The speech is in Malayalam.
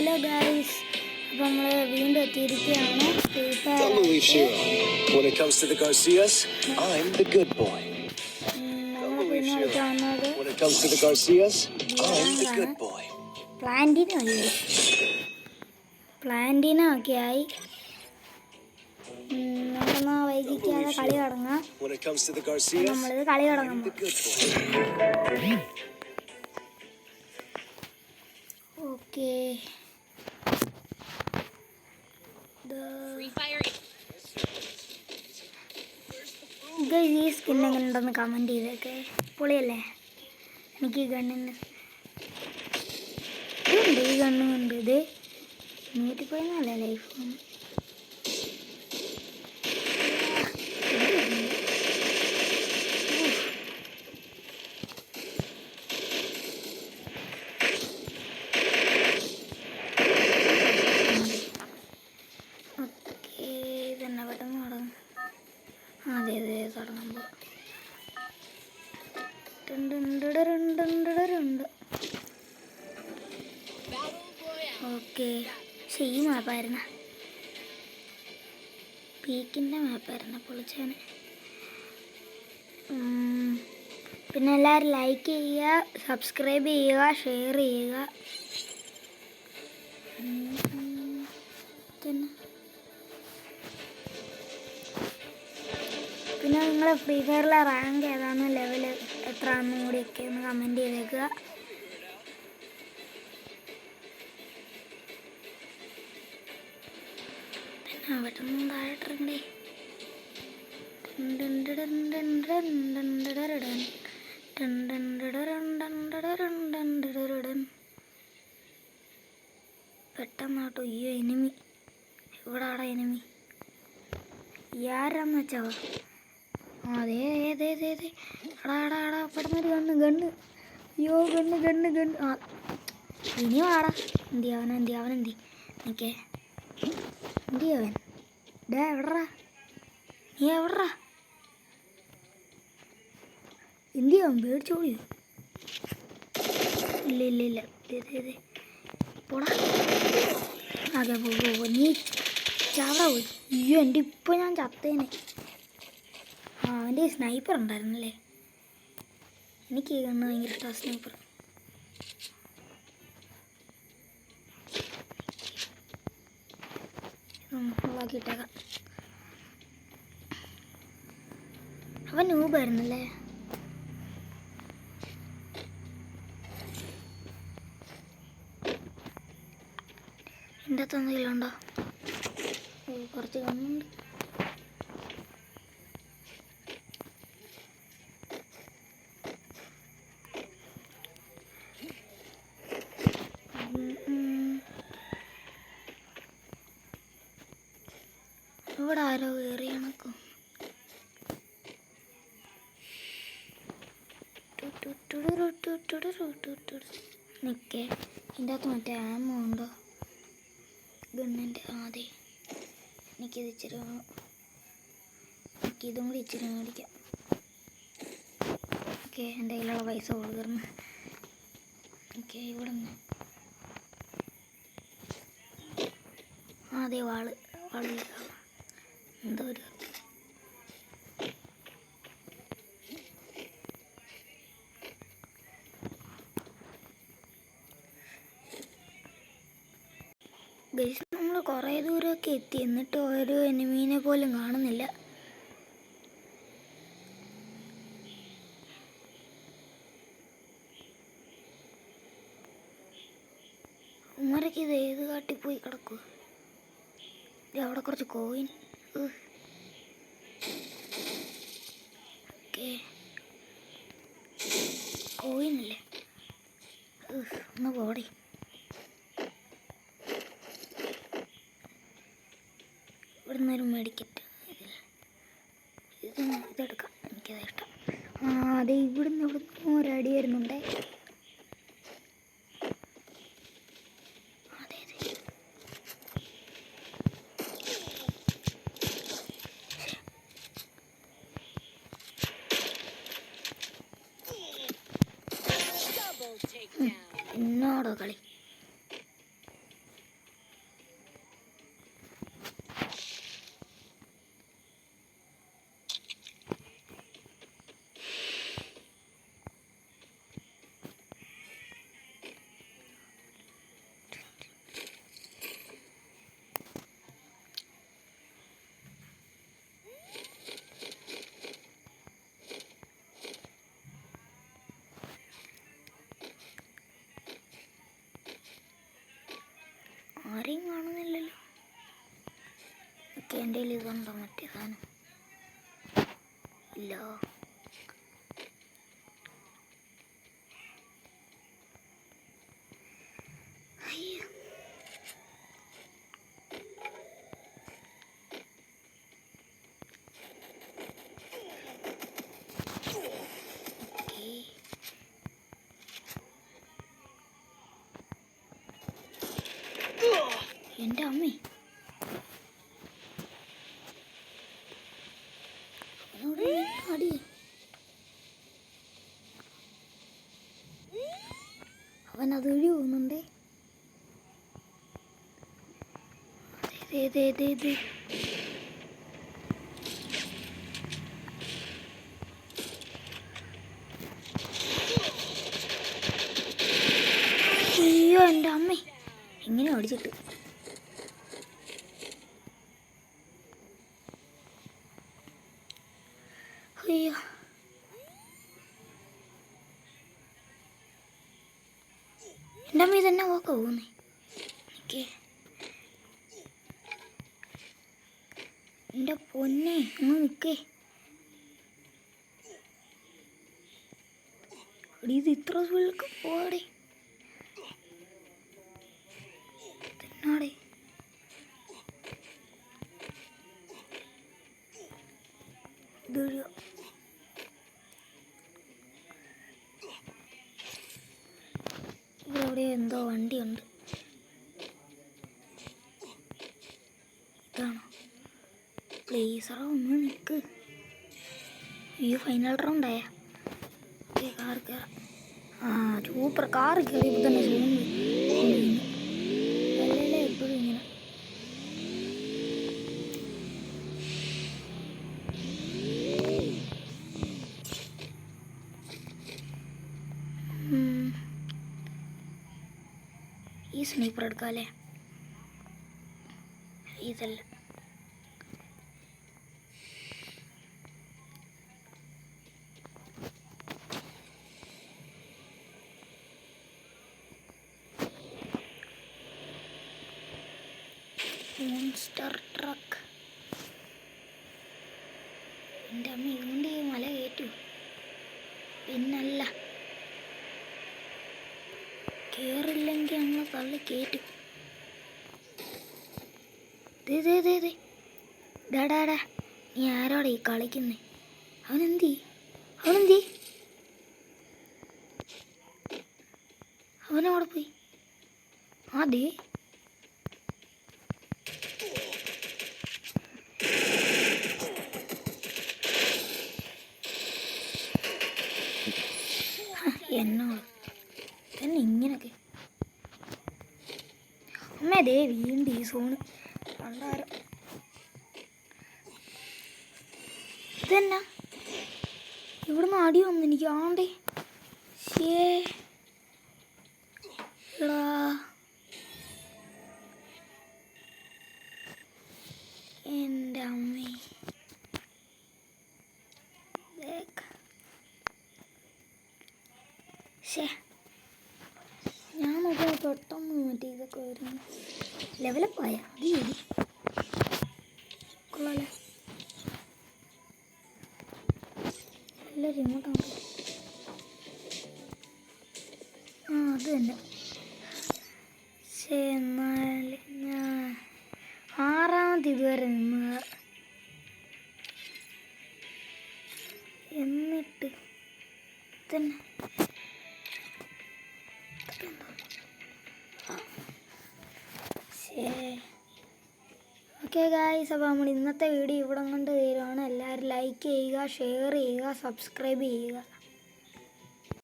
ഹലോ ഗൈസ്, അപ്പോൾ നമ്മൾ വീണ്ടും എത്തിയിരിക്കുകയാണ് free fire. When it comes to the Garcias, I'm the good boy. നമ്മൾ പിന്നെ കളിക്കാവുന്നത് When it comes to the Garcias, I'm the good boy. പ്ലാന്റിന ഒക്കെ ആയി. നമ്മളെന്നാ വൈകിക്കാതെ കളി തുടങ്ങാം. When it comes to the Garcias, നമ്മളിത് കളി തുടങ്ങാം. ഓക്കെ, ഈ സ്കിൻ എങ്ങനെ ഉണ്ടെന്ന് കമൻറ്റ് ചെയ്തേക്കെ. പൊളിയല്ലേ? എനിക്ക് ഈ ഗണ്ണിന് ഇതുണ്ട്, ഈ ഗണ്ണുണ്ട്. ഇത് 114 ലൈഫ്. ഇതെന്നെ പെട്ടെന്ന് തുടങ്ങും. അതെ തുടങ്ങുമ്പോൾ ഓക്കെ. പക്ഷെ ഈ മാപ്പായിരുന്ന പീക്കിൻ്റെ മാപ്പായിരുന്ന പൊളിച്ചാന്. പിന്നെ എല്ലാവരും ലൈക്ക് ചെയ്യുക, സബ്സ്ക്രൈബ് ചെയ്യുക, ഷെയർ ചെയ്യുക. പിന്നെ നിങ്ങൾ ഫ്രീ ഫയറിലെ റാങ്ക് ഏതാണ്, ലെവൽ എത്രയാണെന്നും കൂടിയൊക്കെ ഒന്ന് കമൻറ്റ് ചെയ്തേക്കുക. പിന്നെ പെട്ടെന്ന് താഴെട്ടേ. പെട്ടെന്നാട്ടോ. അയ്യോ, എനിമി ഇവിടെ ആടാ. എനിമി ആരാന്ന് വെച്ചാവോ? അതെ പെട്ടെന്നൊരു ഗണ്ണ്. അയ്യോ, ഗണ്ണ്. ആ ഇനി വാടാ. അവനെന്തി നിക്കേ. അവൻ എവിടറാ? നീ എവിടറാ? അവൻ പേടിച്ചോളിയോ? ഇല്ല പോടാ. അതെ പോ. നീ ചാവടാ പോയി. അയ്യോ, എൻ്റെ ഇപ്പോൾ ഞാൻ ചത്തേനെ. അവൻ്റെ സ്നൈപ്പർ ഉണ്ടായിരുന്നല്ലേ. എനിക്ക് ഈ കണ്ണ് ഭയങ്കര ഇഷ്ടമാണ്, സ്നൈപ്പർ. ഇട്ടേക്കാം. അവൻ നൂബായിരുന്നല്ലേ. എൻ്റെ അകത്ത് എന്തെങ്കിലും ഉണ്ടോ? കുറച്ച് കണ്ണുണ്ട്. ഇവിടെ ആരോ കയറി കണക്കും. നിൽക്കേ, ഇതിൻ്റെ അകത്ത് മറ്റേ ആമോ ഉണ്ടോ? ഗണ്ണിൻ്റെ. അതെ, എനിക്കിത് ഇച്ചിരി ഇതും കൂടി ഇച്ചിരി മേടിക്കാം. ഓക്കെ, എൻ്റെ കയ്യിലുള്ള പൈസ കൊടുക്കുന്നു. ഓക്കെ, ഇവിടെ നിന്ന് അതെ വാളില്ല. എന്തോ ഒരു ഗൈസ്, നമ്മൾ കുറേ ദൂരമൊക്കെ എത്തി, എന്നിട്ട് ഒരു എനിമീനെ പോലും കാണുന്നില്ല. ഉമ്മരക്ക് ഇത് ഏത് കാട്ടിൽ പോയി കിടക്കുക? അവിടെ കുറച്ച് കോയിൻ. ഓക്കെ, കോയിനല്ലേ. ഒന്ന് പോടി. ഇവിടെ നിന്നൊരു മെഡിക്കറ്റ്. ഇതെടുക്കാം, എനിക്കത് ഇഷ്ടം. അതെ, ഇവിടുന്ന് ഒരടി വരുന്നുണ്ടേ. എന്നോടോ കളി? ആരെയും കാണുന്നില്ലല്ലോ. ഓക്കെ, എൻ്റെ കയ്യിൽ ഇതുണ്ടോ മറ്റേ സാധനം? ഇല്ല. അയ്യോ, എൻ്റെ അമ്മേ, അടി. അവൻ അതുവഴി പോകുന്നുണ്ടേ. അയ്യോ എൻ്റെ അമ്മേ, എങ്ങനെ ഓടിച്ചിട്ട്. അയ്യോ, എൻ്റെ അമ്മ ഇതെന്നെ പോക്ക പോകുന്നേ. എനിക്ക് എൻ്റെ പൊന്നെ ഒന്ന് നിൽക്കേ. ഇത് ഇത്ര സ്പീഡിലൊക്കെ പോവാടെ. തിന്നാടെ. ഇതൊരു ഇവിടെ എന്തോ വണ്ടിയുണ്ട്. ഇതാണോ? പ്ലീസ് ഒന്ന് നിൽക്ക്. ഈ ഫൈനൽ റൗണ്ടായ കാർ കയറാം. ആ സൂപ്പർ, കാർ കയറിയപ്പോൾ തന്നെ അല്ലല്ലേ എപ്പോഴും ഇങ്ങനെ. ഈ സ്നൈപ്പർ എടുക്കാം അല്ലേ? ഇതല്ല. Monster truck. എൻ്റെ അമ്മ ഇതുകൊണ്ട് ഈ മല കയറ്റു. പിന്നല്ല, കയറില്ലെങ്കിൽ ഞങ്ങൾ തള്ളി കയറ്റും. ഡാടാ, നീ ആരോടെ ഈ കളിക്കുന്നേ? അവനെന്തി? അവനവിടെ പോയി. അതെ, എന്നോട് തന്നെ ഇങ്ങനൊക്കെ. അമ്മ ദേ വീണ്ടും ഈ സോണ് കണ്ടാരം. ഇതെന്നാ ഇവിടുന്ന് അടി വന്നു എനിക്ക് ആണ്ടേ. എടാ, എൻ്റെ അമ്മേ. ഞാൻ നോക്കിയാൽ പെട്ടെന്ന് മറ്റേ ഇതൊക്കെ വരുന്നു. ലെവലപ്പായ അത് ശരി, കൊള്ളാലേ. നല്ല റിമോട്ടാണ്. അത് തന്നെ. എന്നാൽ ഞാൻ 6ാമത്തെ ഇതുവരെ നിന്ന്. എന്നിട്ട് തന്നെ ഓക്കെ ഗായ്സ്, അപ്പോൾ നമ്മൾ ഇന്നത്തെ വീഡിയോ ഇവിടെ കൊണ്ട് തീരുവാണ്. എല്ലാവരും ലൈക്ക് ചെയ്യുക, ഷെയർ ചെയ്യുക, സബ്സ്ക്രൈബ് ചെയ്യുക.